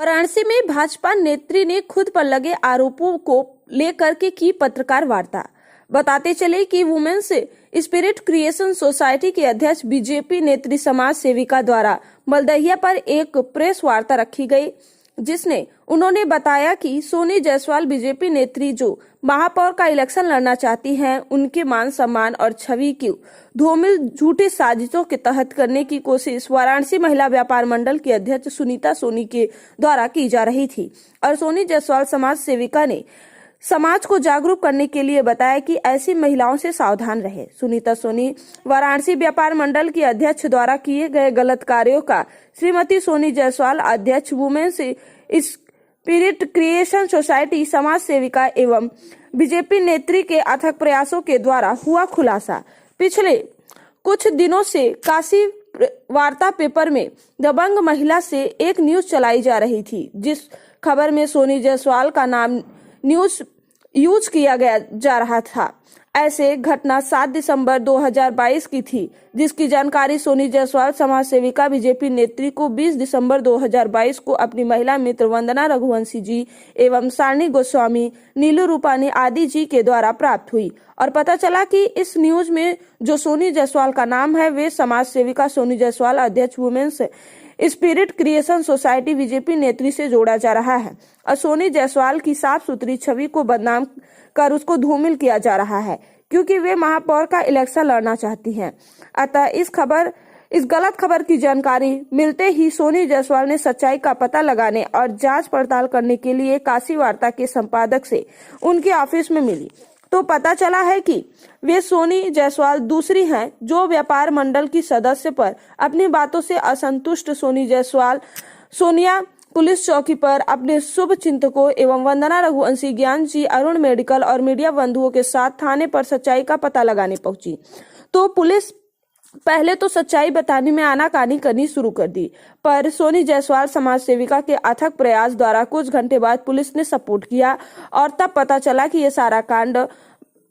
वाराणसी में भाजपा नेत्री ने खुद पर लगे आरोपों को लेकर के की पत्रकार वार्ता। बताते चले कि वुमेन्स स्पिरिट क्रिएशन सोसाइटी के अध्यक्ष बीजेपी नेत्री समाज सेविका द्वारा मलदहिया पर एक प्रेस वार्ता रखी गई, जिसने उन्होंने बताया कि सोनी जायसवाल बीजेपी नेत्री जो महापौर का इलेक्शन लड़ना चाहती हैं, उनके मान सम्मान और छवि की धूमिल झूठी साजिशों के तहत करने की कोशिश वाराणसी महिला व्यापार मंडल की अध्यक्ष सुनीता सोनी के द्वारा की जा रही थी। और सोनी जायसवाल समाज सेविका ने समाज को जागरूक करने के लिए बताया कि ऐसी महिलाओं से सावधान रहे। सुनीता सोनी वाराणसी व्यापार मंडल की अध्यक्ष द्वारा किए गए गलत कार्यों का श्रीमती सोनी जायसवाल अध्यक्ष वुमेन्स स्पिरिट क्रिएशन सोसाइटी समाज सेविका एवं बीजेपी नेत्री के अथक प्रयासों के द्वारा हुआ खुलासा। पिछले कुछ दिनों से काशी वार्ता पेपर में दबंग महिला से एक न्यूज चलाई जा रही थी, जिस खबर में सोनी जायसवाल का नाम यूज किया जा रहा था। ऐसे घटना 7 दिसंबर 2022 की थी, जिसकी जानकारी सोनी जायसवाल समाज सेविका बीजेपी नेत्री को 20 दिसंबर 2022 को अपनी महिला मित्र वंदना रघुवंशी जी एवं सारणी गोस्वामी, नीलू रूपानी आदि जी के द्वारा प्राप्त हुई। और पता चला कि इस न्यूज में जो सोनी जायसवाल का नाम है, वे समाज सेविका सोनी जायसवाल अध्यक्ष women's spirit creation society BJP नेत्री से जोड़ा जा रहा है और सोनी जायसवाल की साफ सुथरी छवि को बदनाम कर उसको धूमिल किया जा रहा है, क्योंकि वे महापौर का इलेक्शन लड़ना चाहती हैं। अतः इस गलत खबर की जानकारी मिलते ही सोनी जायसवाल ने सच्चाई का पता लगाने और जांच पड़ताल करने के लिए काशी वार्ता के संपादक से उनके ऑफिस में मिली, तो पता चला है कि वे सोनी जायसवाल दूसरी हैं, जो व्यापार मंडल की सदस्य पर अपनी बातों से असंतुष्ट सोनी जायसवाल सोनिया पुलिस चौकी पर अपने शुभ चिंतकों एवं वंदना रघुवंशी, ज्ञान जी, अरुण मेडिकल और मीडिया बंधुओं के साथ थाने पर सच्चाई का पता लगाने पहुंची। तो पुलिस पहले तो सच्चाई बताने में आनाकानी करनी शुरू कर दी, पर सोनी जायसवाल समाज सेविका के अथक प्रयास द्वारा कुछ घंटे बाद पुलिस ने सपोर्ट किया और तब पता चला कि यह सारा कांड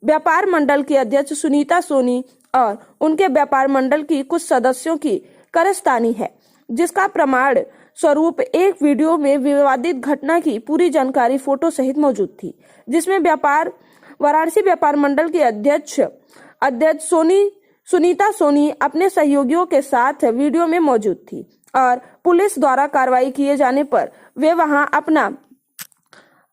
व्यापार मंडल की अध्यक्ष सुनीता सोनी और उनके व्यापार मंडल की कुछ सदस्यों की कारस्तानी है, जिसका प्रमाण स्वरूप एक वीडियो में विवादित घटना की पूरी जानकारी फोटो सहित मौजूद थी, जिसमें वाराणसी व्यापार मंडल की अध्यक्ष सुनीता सोनी अपने सहयोगियों के साथ वीडियो में मौजूद थी और पुलिस द्वारा कार्रवाई किए जाने पर वे वहां अपना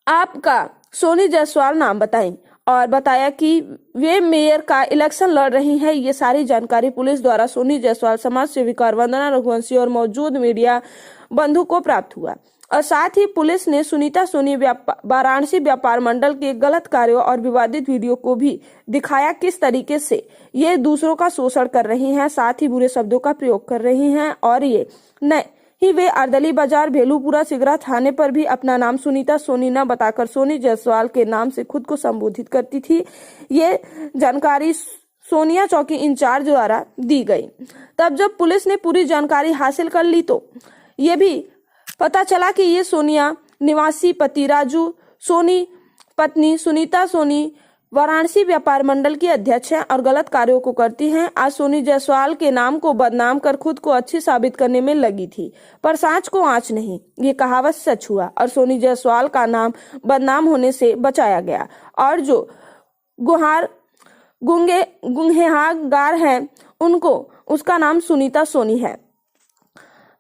आपका सोनी जायसवाल नाम बताई और बताया कि वे मेयर का इलेक्शन लड़ रही हैं। ये सारी जानकारी पुलिस द्वारा सोनी जायसवाल समाज सेविका और वंदना रघुवंशी और मौजूद मीडिया बंधु को प्राप्त हुआ। और साथ ही पुलिस ने सुनीता सोनी वाराणसी व्यापार मंडल के गलत कार्यों और विवादित वीडियो को भी दिखाया, किस तरीके से ये दूसरों का शोषण कर रही हैं, साथ ही बुरे शब्दों का प्रयोग कर रही हैं। और ये न ही वे अर्दली बाजार, भेलूपुरा, सिगरा थाने पर भी अपना नाम सुनीता सोनी न बताकर सोनी जायसवाल के नाम से खुद को संबोधित करती थी। ये जानकारी सोनिया चौकी इंचार्ज द्वारा दी गई। तब जब पुलिस ने पूरी जानकारी हासिल कर ली तो ये भी पता चला कि ये सोनिया निवासी पति राजू सोनी, पत्नी सुनीता सोनी वाराणसी व्यापार मंडल की अध्यक्ष हैं और गलत कार्यों को करती हैं। आज सोनी जायसवाल के नाम को बदनाम कर खुद को अच्छी साबित करने में लगी थी, पर सांच को आंच नहीं, ये कहावत सच हुआ और सोनी जायसवाल का नाम बदनाम होने से बचाया गया। और जो गुंहेगार हैं उनको उसका नाम सुनीता सोनी है।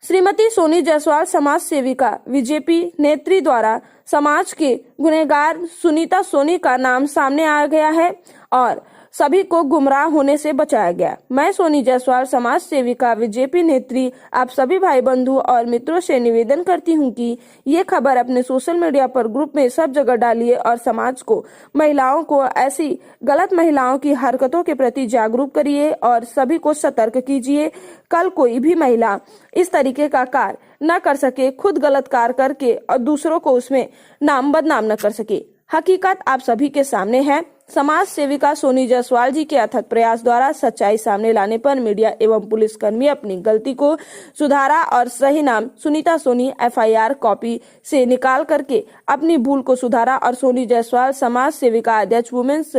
श्रीमती सोनी जायसवाल समाज सेविका बीजेपी नेत्री द्वारा समाज के गुनहगार सुनीता सोनी का नाम सामने आ गया है और सभी को गुमराह होने से बचाया गया। मैं सोनी जायसवाल समाज सेविका बीजेपी नेत्री आप सभी भाई बंधु और मित्रों से निवेदन करती हूं कि ये खबर अपने सोशल मीडिया पर ग्रुप में सब जगह डालिए और समाज को, महिलाओं को ऐसी गलत महिलाओं की हरकतों के प्रति जागरूक करिए और सभी को सतर्क कीजिए। कल कोई भी महिला इस तरीके का कार्य न कर सके, खुद गलत कार्य करके और दूसरों को उसमें नाम बदनाम न कर सके। हकीकत आप सभी के सामने है। समाज सेविका सोनी जायसवाल जी के अथक प्रयास द्वारा सच्चाई सामने लाने पर मीडिया एवं पुलिसकर्मी अपनी गलती को सुधारा और सही नाम सुनीता सोनी FIR कॉपी से निकाल करके अपनी भूल को सुधारा और सोनी जायसवाल समाज सेविका अध्यक्ष वुमेन्स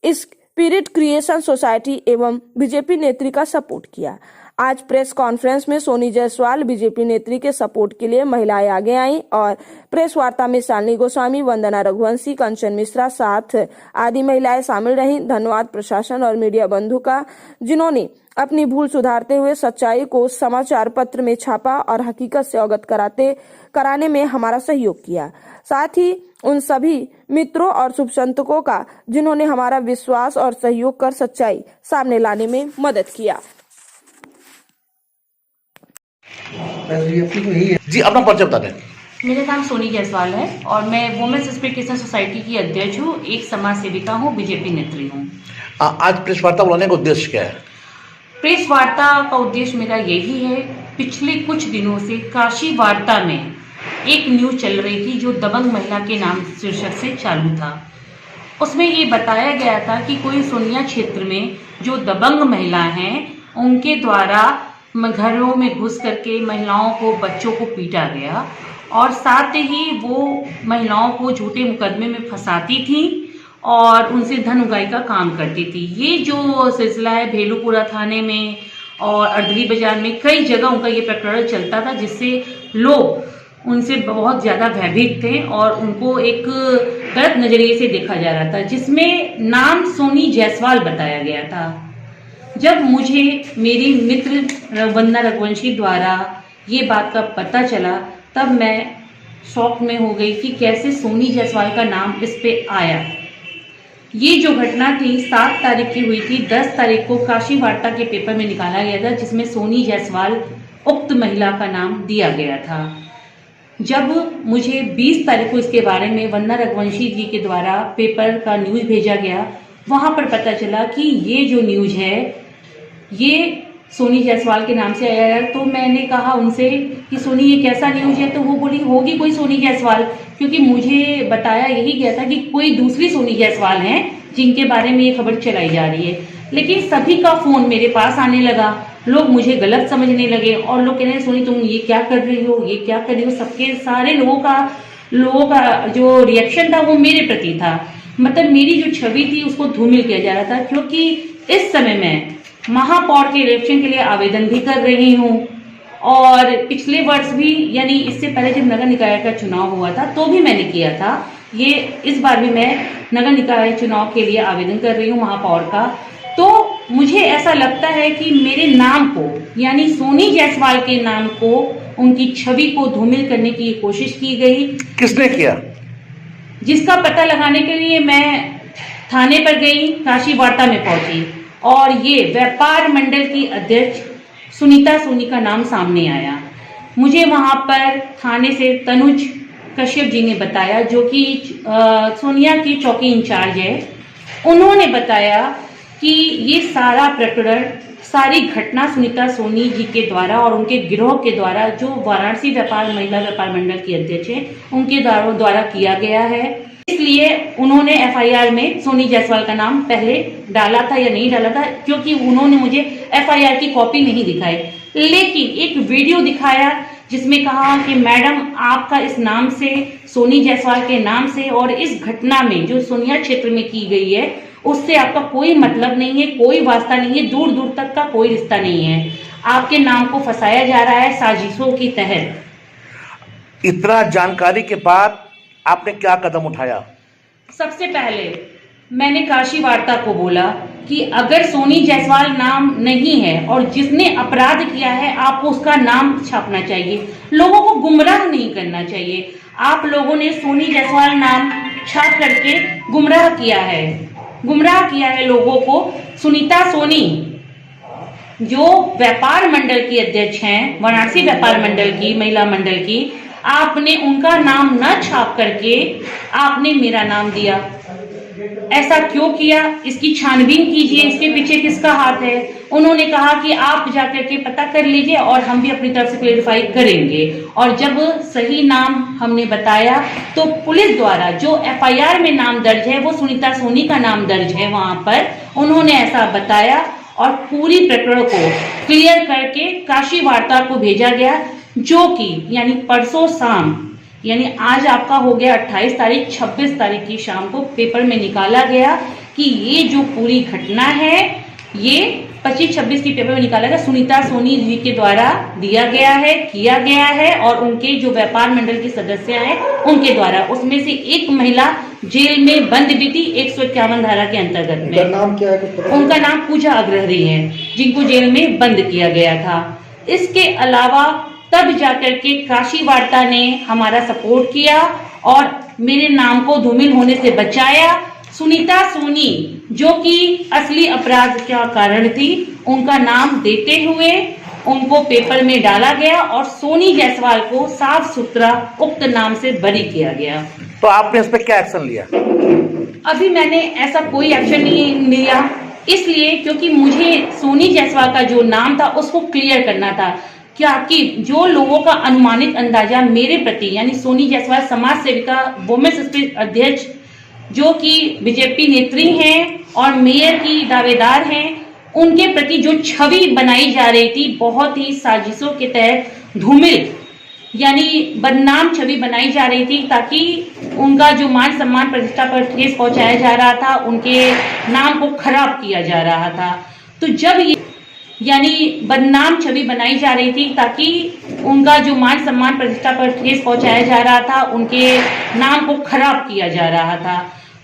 स्पिरिट क्रिएशन सोसाइटी एवं बीजेपी नेत्री का सपोर्ट किया। आज प्रेस कॉन्फ्रेंस में सोनी जायसवाल बीजेपी नेत्री के सपोर्ट के लिए महिलाएं आगे आईं और प्रेस वार्ता में शालिनी गोस्वामी, वंदना रघुवंशी, कंचन मिश्रा साथ आदि महिलाएं शामिल रहीं। धन्यवाद प्रशासन और मीडिया बंधु का, जिन्होंने अपनी भूल सुधारते हुए सच्चाई को समाचार पत्र में छापा और हकीकत से अवगत कराने में हमारा सहयोग किया। साथ ही उन सभी मित्रों और शुभचिंतकों का, जिन्होंने हमारा विश्वास और सहयोग कर सच्चाई सामने लाने में मदद किया। जी, अपना परिचय बता दें। मेरा नाम सोनी जायसवाल है और मैं वुमेन्स इंस्पिरेशन सोसाइटी की अध्यक्ष हूँ, एक समाज सेविका हूँ, बीजेपी नेत्री हूँ। आज प्रेस वार्ता बुलाने का उद्देश्य क्या है? प्रेस वार्ता का उद्देश्य मेरा यही है, पिछले कुछ दिनों से काशी वार्ता में एक न्यूज चल रही थी जो दबंग महिला के नाम शीर्षक से चालू था। उसमें ये बताया गया था कि कोई सोनिया क्षेत्र में जो दबंग महिला हैं उनके द्वारा घरों में घुस करके महिलाओं को, बच्चों को पीटा गया और साथ ही वो महिलाओं को झूठे मुकदमे में फंसाती थी और उनसे धन उगाही का काम करती थी। ये जो सिलसिला है भेलूपुरा थाने में और अर्दली बाजार में कई जगह उनका ये प्रकरण चलता था, जिससे लोग उनसे बहुत ज़्यादा भयभीत थे और उनको एक गलत नज़रिए से देखा जा रहा था, जिसमें नाम सोनी जायसवाल बताया गया था। जब मुझे मेरी मित्र वंदना रघुवंशी द्वारा ये बात का पता चला, तब मैं शॉक में हो गई कि कैसे सोनी जायसवाल का नाम इस पे आया। ये जो घटना थी 7 तारीख की हुई थी। 10 तारीख को काशी वार्ता के पेपर में निकाला गया था, जिसमें सोनी जायसवाल उक्त महिला का नाम दिया गया था। जब मुझे 20 तारीख को इसके बारे में वंदना रघुवंशी जी के द्वारा पेपर का न्यूज़ भेजा गया, वहाँ पर पता चला कि ये जो न्यूज़ है ये सोनी जायसवाल के नाम से आया है। तो मैंने कहा उनसे कि सोनी ये कैसा न्यूज़ है? तो वो बोली होगी कोई सोनी जायसवाल, क्योंकि मुझे बताया यही गया था कि कोई दूसरी सोनी जायसवाल हैं जिनके बारे में ये खबर चलाई जा रही है। लेकिन सभी का फ़ोन मेरे पास आने लगा, लोग मुझे गलत समझने लगे और लोग कह रहे हैं सोनी तुम ये क्या कर रही हो, ये क्या कर रही हो। सबके सारे लोगों का जो रिएक्शन था वो मेरे प्रति था, मतलब मेरी जो छवि थी उसको धूमिल किया जा रहा था। क्योंकि इस समय मैं महापौर के इलेक्शन के लिए आवेदन भी कर रही हूँ और पिछले वर्ष भी, यानी इससे पहले जब नगर निकाय का चुनाव हुआ था तो भी मैंने किया था। ये इस बार भी मैं नगर निकाय चुनाव के लिए आवेदन कर रही हूँ महापौर का। तो मुझे ऐसा लगता है कि मेरे नाम को, यानी सोनी जायसवाल के नाम को, उनकी छवि को धूमिल करने की कोशिश की गई। किसने किया? जिसका पता लगाने के लिए मैं थाने पर गई, काशी वार्ता में पहुंची और ये व्यापार मंडल की अध्यक्ष सुनीता सोनी का नाम सामने आया। मुझे वहां पर थाने से तनुज कश्यप जी ने बताया, जो कि सोनिया की चौकी इंचार्ज है। उन्होंने बताया कि ये सारा प्रकरण, सारी घटना सुनीता सोनी जी के द्वारा और उनके गिरोह के द्वारा, जो वाराणसी महिला व्यापार मंडल की अध्यक्ष है, उनके द्वारा किया गया है। इसलिए उन्होंने एफआईआर में सोनी जायसवाल का नाम पहले डाला था या नहीं डाला था, क्योंकि उन्होंने मुझे एफआईआर की कॉपी नहीं दिखाई, लेकिन एक वीडियो दिखाया जिसमें कहा कि मैडम आपका इस नाम से, सोनी जायसवाल के नाम से और इस घटना में जो सोनिया क्षेत्र में की गई है उससे आपका कोई मतलब नहीं है, कोई वास्ता नहीं है, दूर दूर तक का कोई रिश्ता नहीं है। आपके नाम को फंसाया जा रहा है साजिशों के तहत। इतना जानकारी के बाद आपने क्या कदम उठाया? सबसे पहले मैंने काशी वार्ता को बोला कि अगर सोनी जायसवाल नाम नहीं है और जिसने अपराध किया है आपको उसका नाम छापना चाहिए, लोगों को गुमराह नहीं करना चाहिए। आप लोगों ने सोनी जायसवाल नाम छाप करके गुमराह किया है लोगों को। सुनीता सोनी जो व्यापार मंडल की अध्यक्ष हैं, वाराणसी व्यापार मंडल की, महिला मंडल की, आपने उनका नाम न छाप करके आपने मेरा नाम दिया। ऐसा क्यों किया? इसकी छानबीन कीजिए, इसके पीछे किसका हाथ है। उन्होंने कहा कि आप जाकर के पता कर लीजिए और हम भी अपनी तरफ से क्लेरिफाई करेंगे। और जब सही नाम हमने बताया तो पुलिस द्वारा जो एफआईआर में नाम दर्ज है वो सुनीता सोनी का नाम दर्ज है, वहां पर उन्होंने ऐसा बताया और पूरी प्रकरण को क्लियर करके काशी वार्ता को भेजा गया, जो कि यानी परसों शाम, यानी आज आपका हो गया 28 तारीख, 26 तारीख की शाम को पेपर में निकाला गया कि ये जो पूरी घटना है ये 25-26 की पेपर में निकाला गया, सुनीता सोनी जी के द्वारा दिया गया है, किया गया है, और उनके जो व्यापार मंडल के सदस्य हैं उनके द्वारा। उसमें से एक महिला जेल में बंद भी थी 151 धारा के अंतर्गत में। उनका नाम क्या है? उनका नाम पूजा अग्रहरी है, जिनको जेल में बंद किया गया था। इसके अलावा तब जाकर के काशी वार्ता ने हमारा सपोर्ट किया और मेरे नाम को धूमिल होने से बचाया। सुनीता सोनी जो कि असली अपराध का कारण थी, उनका नाम देते हुए उनको पेपर में डाला गया और सोनी जायसवाल को साफ सुथरा उक्त नाम से बरी किया गया। तो आपने इस पर क्या एक्शन लिया? अभी मैंने ऐसा कोई एक्शन नहीं लिया, इसलिए क्योंकि मुझे सोनी जायसवाल का जो नाम था उसको क्लियर करना था। क्या कि जो लोगों का अनुमानित अंदाजा मेरे प्रति, यानी सोनी जायसवाल समाज सेविका, वुमेन्स स्पेस अध्यक्ष, जो कि बीजेपी नेत्री हैं और मेयर की दावेदार हैं, उनके प्रति जो छवि बनाई जा रही थी, बहुत ही साजिशों के तहत धूमिल यानी बदनाम छवि बनाई जा रही थी, ताकि उनका जो मान सम्मान प्रतिष्ठा पर ठेस पहुंचाया जा रहा था, उनके नाम को खराब किया जा रहा था। तो जब ये यानी बदनाम छवि बनाई जा रही थी, ताकि उनका जो मान सम्मान प्रतिष्ठा पर ठेस पहुंचाया जा रहा था, उनके नाम को खराब किया जा रहा था।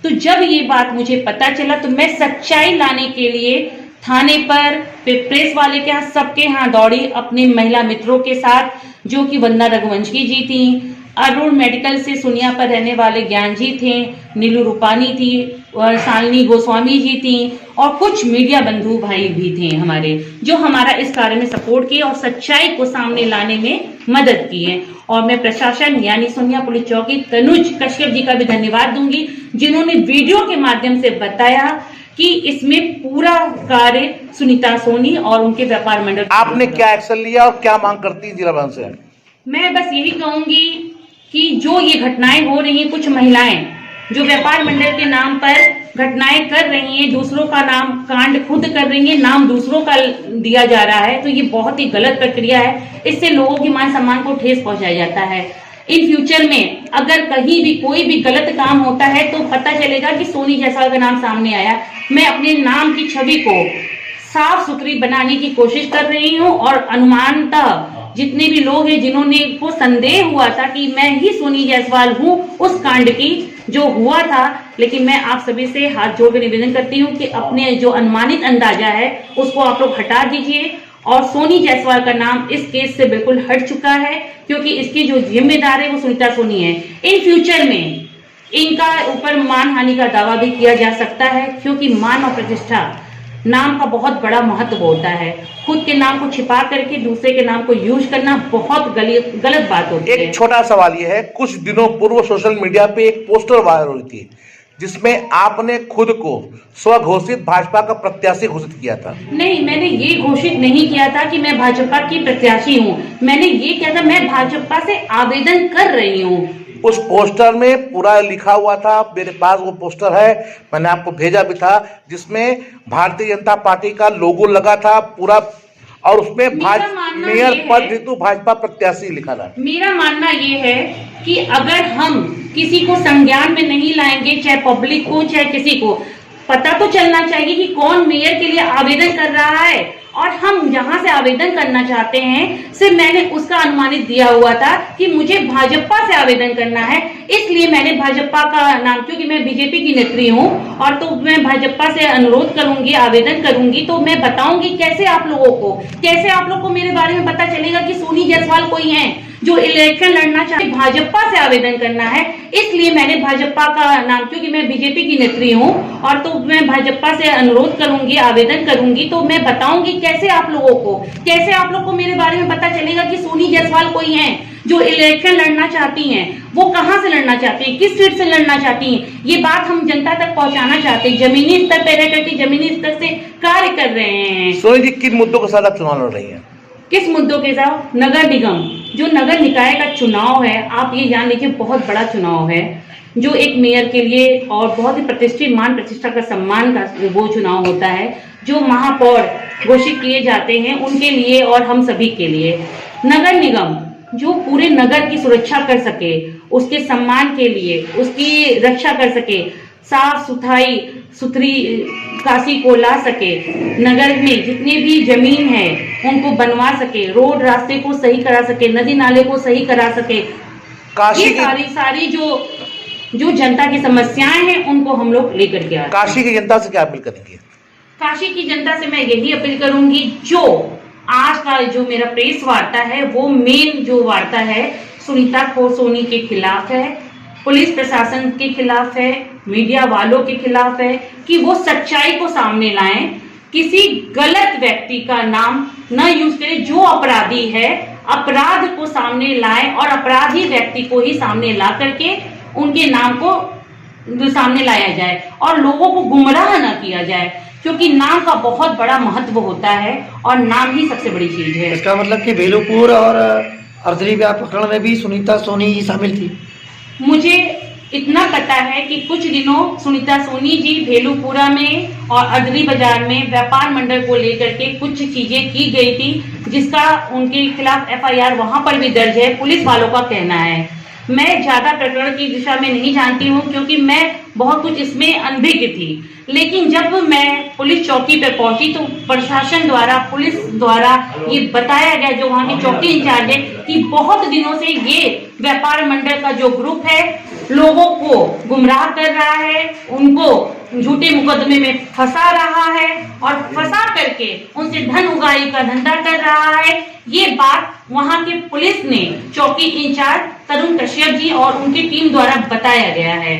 तो जब ये बात मुझे पता चला तो मैं सच्चाई लाने के लिए थाने पर, प्रेस वाले के यहाँ, सबके यहाँ दौड़ी, अपने महिला मित्रों के साथ, जो कि वंदना रघुवंशी जी थी, अरुण मेडिकल से सुनिया पर रहने वाले ज्ञान जी थे, नीलू रूपानी थी, और शालिनी गोस्वामी जी थी, और कुछ मीडिया बंधु भाई भी थे हमारे, जो हमारा इस कार्य में सपोर्ट किए और सच्चाई को सामने लाने में मदद की है। और मैं प्रशासन यानी सोनिया पुलिस चौकी तनुज कश्यप जी का भी धन्यवाद दूंगी, जिन्होंने वीडियो के माध्यम से बताया कि इसमें पूरा कार्य सुनीता सोनी और उनके व्यापार मंडल। आपने क्या एक्शन लिया और क्या मांग करती है जिला प्रशासन से? मैं बस यही कहूंगी कि जो ये घटनाएं हो रही हैं, कुछ महिलाएं जो व्यापार मंडल के नाम पर घटनाएं कर रही हैं, दूसरों का नाम कांड खुद कर रही हैं, नाम दूसरों का दिया जा रहा है, तो ये बहुत ही गलत प्रक्रिया है। इससे लोगों की मान सम्मान को ठेस पहुंचाया जाता है। इन फ्यूचर में अगर कहीं भी कोई भी गलत काम होता है तो पता चलेगा कि सोनी जायसवाल का नाम सामने आया। मैं अपने नाम की छवि को साफ सुथरी बनाने की कोशिश कर रही हूँ और अनुमानतः जितने भी लोग हैं जिन्होंने को संदेह हुआ था कि मैं ही सोनी जायसवाल हूँ उस कांड की जो हुआ था, लेकिन मैं आप सभी से हाथ जोड़ कर निवेदन करती हूँ कि अपने जो अनुमानित अंदाजा है उसको आप लोग हटा दीजिए और सोनी जायसवाल का नाम इस केस से बिल्कुल हट चुका है, क्योंकि इसकी जो जिम्मेदार है वो सुनीता सोनी है। इन फ्यूचर में इनका ऊपर मानहानि का दावा भी किया जा सकता है, क्योंकि मान और प्रतिष्ठा नाम का बहुत बड़ा महत्व होता है। खुद के नाम को छिपा करके दूसरे के नाम को यूज करना बहुत गलत बात होती है। एक छोटा सवाल ये है, कुछ दिनों पूर्व सोशल मीडिया पे एक पोस्टर वायरल हुई थी जिसमें आपने खुद को स्वघोषित भाजपा का प्रत्याशी घोषित किया था। नहीं, मैंने ये घोषित नहीं किया था कि मैं भाजपा की प्रत्याशी हूँ। मैंने ये किया था मैं भाजपा से आवेदन कर रही हूँ। उस पोस्टर में पूरा लिखा हुआ था, मेरे पास वो पोस्टर है, मैंने आपको भेजा भी था, जिसमें भारतीय जनता पार्टी का लोगो लगा था पूरा, और उसमें मेयर पद हेतु भाजपा प्रत्याशी लिखा था। मेरा मानना ये है कि अगर हम किसी को संज्ञान में नहीं लाएंगे, चाहे पब्लिक को चाहे किसी को, पता तो चलना चाहिए कि कौन मेयर के लिए आवेदन कर रहा है, और हम जहां से आवेदन करना चाहते हैं सिर्फ मैंने उसका अनुमानित दिया हुआ था कि मुझे भाजपा से आवेदन करना है, इसलिए मैंने भाजपा का नाम, क्योंकि मैं बीजेपी की नेत्री हूं, और तो मैं भाजपा से अनुरोध करूंगी, आवेदन करूंगी, तो मैं बताऊंगी कैसे आप लोग को मेरे बारे में पता चलेगा कि सोनी जायसवाल कोई है जो इलेक्शन लड़ना चाहते, भाजपा से आवेदन करना है, इसलिए मैंने भाजपा का नाम, क्योंकि मैं बीजेपी की नेत्री हूं, और तो मैं भाजपा से अनुरोध करूंगी, आवेदन करूंगी, तो मैं बताऊंगी कैसे आप लोग को मेरे बारे में पता चलेगा कि सोनी जायसवाल कोई है जो इलेक्शन लड़ना चाहती हैं, वो कहां से लड़ना चाहती हैं, किस सीट से लड़ना चाहती हैं, ये बात हम जनता तक पहुंचाना चाहते हैं। जमीनी स्तर पर रह करके जमीनी स्तर से कार्य कर रहे हैं। सोनी जी, किन मुद्दों के साथ आप चुनाव लड़ रही हैं? किस मुद्दों के साथ? नगर निगम, जो नगर निकाय का चुनाव है, आप ये जान लीजिए बहुत बड़ा चुनाव है, जो एक मेयर के लिए और बहुत ही प्रतिष्ठित मान प्रतिष्ठा का सम्मान का वो चुनाव होता है, जो महापौर घोषित किए जाते हैं उनके लिए और हम सभी के लिए। नगर निगम जो पूरे नगर की सुरक्षा कर सके, उसके सम्मान के लिए उसकी रक्षा कर सके, साफ सुथरी काशी को ला सके, नगर में जितने भी जमीन है उनको बनवा सके, रोड रास्ते को सही करा सके, नदी नाले को सही करा सके। काशी ये की सारी जो जनता की समस्याएं हैं उनको हम लोग लेकर के आते हैं। काशी की जनता से क्या अपील करेंगे? काशी की जनता से मैं यही अपील करूंगी, जो आज का जो मेरा प्रेस वार्ता है वो मेन जो वार्ता है सुनीता खोसोनी के खिलाफ है, पुलिस प्रशासन के खिलाफ है, मीडिया वालों के खिलाफ है, कि वो सच्चाई को सामने लाएं, किसी गलत व्यक्ति का नाम न यूज करें। जो अपराधी है अपराध को सामने लाएं और अपराधी व्यक्ति को ही सामने ला करके उनके नाम को सामने लाया जाए और लोगों को गुमराह न किया जाए, क्योंकि नाम का बहुत बड़ा महत्व होता है और नाम ही सबसे बड़ी चीज है। इसका मतलब कि भेलूपुर और अर्जरी प्रकरण में भी सुनीता सोनी ही शामिल थी। मुझे इतना पता है कि कुछ दिनों सुनीता सोनी जी भेलूपुरा में और अदरी बाजार में व्यापार मंडल को लेकर के कुछ चीजें की गई थी, जिसका उनके खिलाफ एफआईआर वहां पर भी दर्ज है, पुलिस वालों का कहना है। मैं ज्यादा प्रकरण की दिशा में नहीं जानती हूँ क्योंकि मैं बहुत कुछ इसमें अनभिज्ञ थी, लेकिन जब मैं पुलिस चौकी पर पहुंची तो प्रशासन द्वारा, पुलिस द्वारा ये बताया गया, जो वहाँ की चौकी इंचार्ज है, कि बहुत दिनों से ये व्यापार मंडल का जो ग्रुप है लोगों को गुमराह कर रहा है, उनको झूठे मुकदमे में फंसा रहा है और फंसा करके उनसे धन उगाही का धंधा कर रहा है। ये बात वहां के पुलिस ने चौकी इंचार्ज तरुण कश्यप जी और उनकी टीम द्वारा बताया गया है।